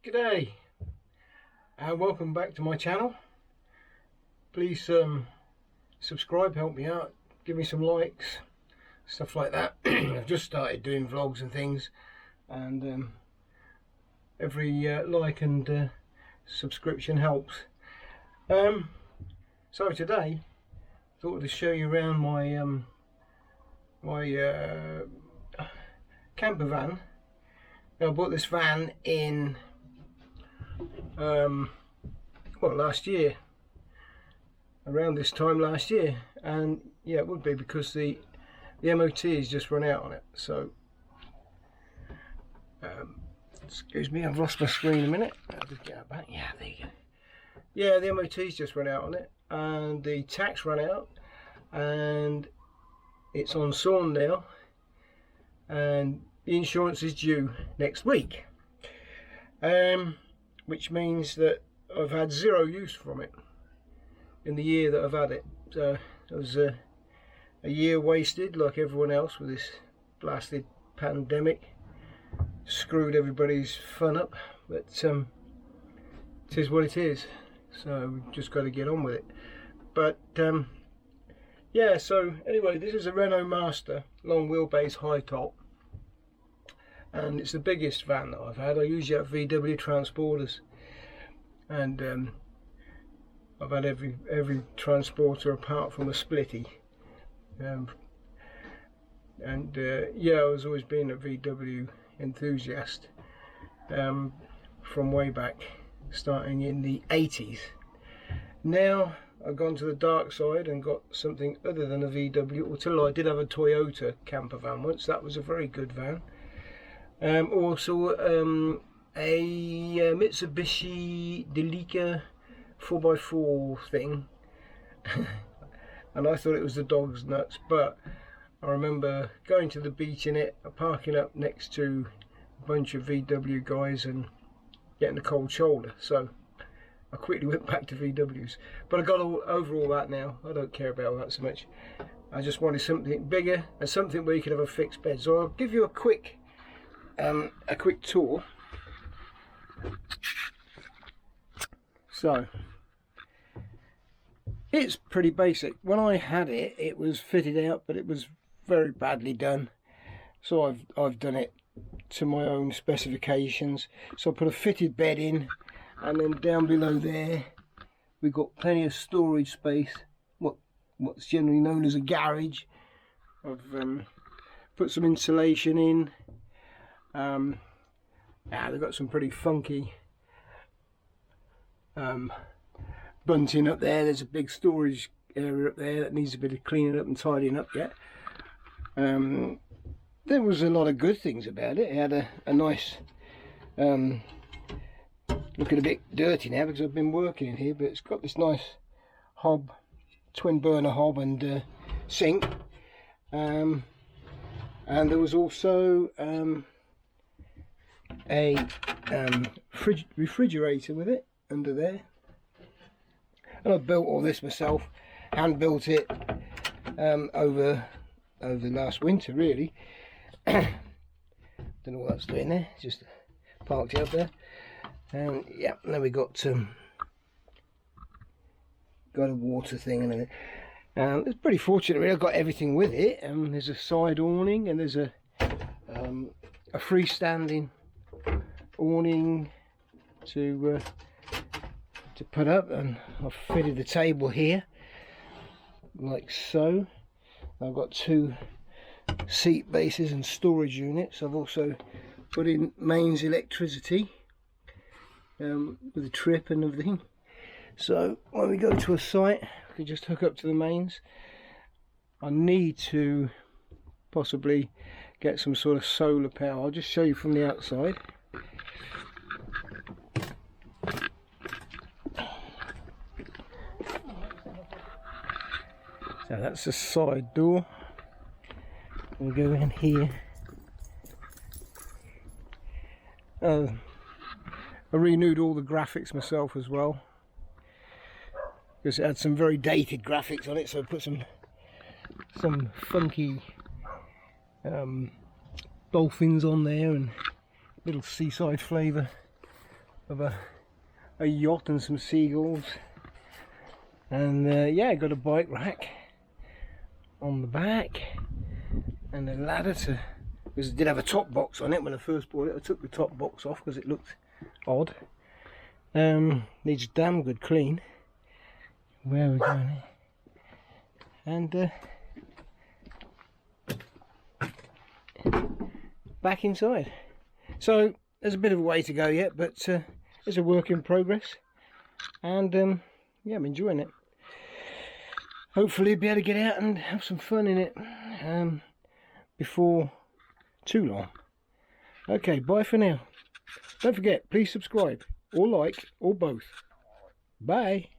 G'day and welcome back to my channel. Please subscribe, help me out, give me some likes, stuff like that. I've just started doing vlogs and things, and every like and subscription helps. So today I thought to show you around my camper van. Now, I bought this van in last year, around this time last year, and yeah, it would be because the MOT has just run out on it. So excuse me, I've lost my screen a minute. I'll just get it back. Yeah, there you go. Yeah, the MOT's just run out on it, and the tax ran out, and it's on SORN now, and the insurance is due next week, which means that I've had zero use from it in the year that I've had it. So it was a year wasted, like everyone else, with this blasted pandemic. Screwed everybody's fun up, but it is what it is. So we've just got to get on with it. But yeah, so anyway, this is a Renault Master long wheelbase high top, and it's the biggest van that I've had. I usually have VW transporters, and I've had every transporter apart from a Splitty, and yeah, I was always been a VW enthusiast from way back, starting in the 80s. Now I've gone to the dark side and got something other than a VW. Until I did have a Toyota camper van once. That was a very good van. Also a Mitsubishi Delica 4x4 thing, and I thought it was the dog's nuts, but I remember going to the beach in it, parking up next to a bunch of VW guys and getting a cold shoulder, so I quickly went back to VWs. But I got over all that now. I don't care about all that so much. I just wanted something bigger and something where you could have a fixed bed. So I'll give you a quick tour. So it's pretty basic. When I had it, it was fitted out, but it was very badly done. So I've done it to my own specifications. So I put a fitted bed in, and then down below there we've got plenty of storage space, what's generally known as a garage. I've put some insulation in. They've got some pretty funky bunting up there. There's a big storage area up there that needs a bit of cleaning up and tidying up yet. There was a lot of good things about it. It had a nice, looking a bit dirty now because I've been working in here, but it's got this nice hob, twin burner hob and sink, and there was also a refrigerator with it under there. And I built all this myself, hand built it over the last winter really. Don't know what that's doing there, just parked it up there. And yeah, then we got a water thing and everything. It's pretty fortunate really. I've got everything with it. There's a side awning, and there's a freestanding awning to put up, and I've fitted the table here like so. I've got two seat bases and storage units. I've also put in mains electricity with a trip and everything, so when we go to a site I can just hook up to the mains. I need to possibly get some sort of solar power. I'll just show you from the outside. So that's the side door. We'll go in here. I renewed all the graphics myself as well, because it had some very dated graphics on it, so I put some funky dolphins on there and little seaside flavour of a yacht and some seagulls. And yeah, got a bike rack on the back and a ladder to, because it did have a top box on it when I first bought it. I took the top box off because it looked odd. Needs a damn good clean. Where are we going here? And back inside. So there's a bit of a way to go yet, but it's a work in progress. And yeah, I'm enjoying it. Hopefully be able to get out and have some fun in it before too long. Okay, bye for now. Don't forget, please subscribe or like or both. Bye.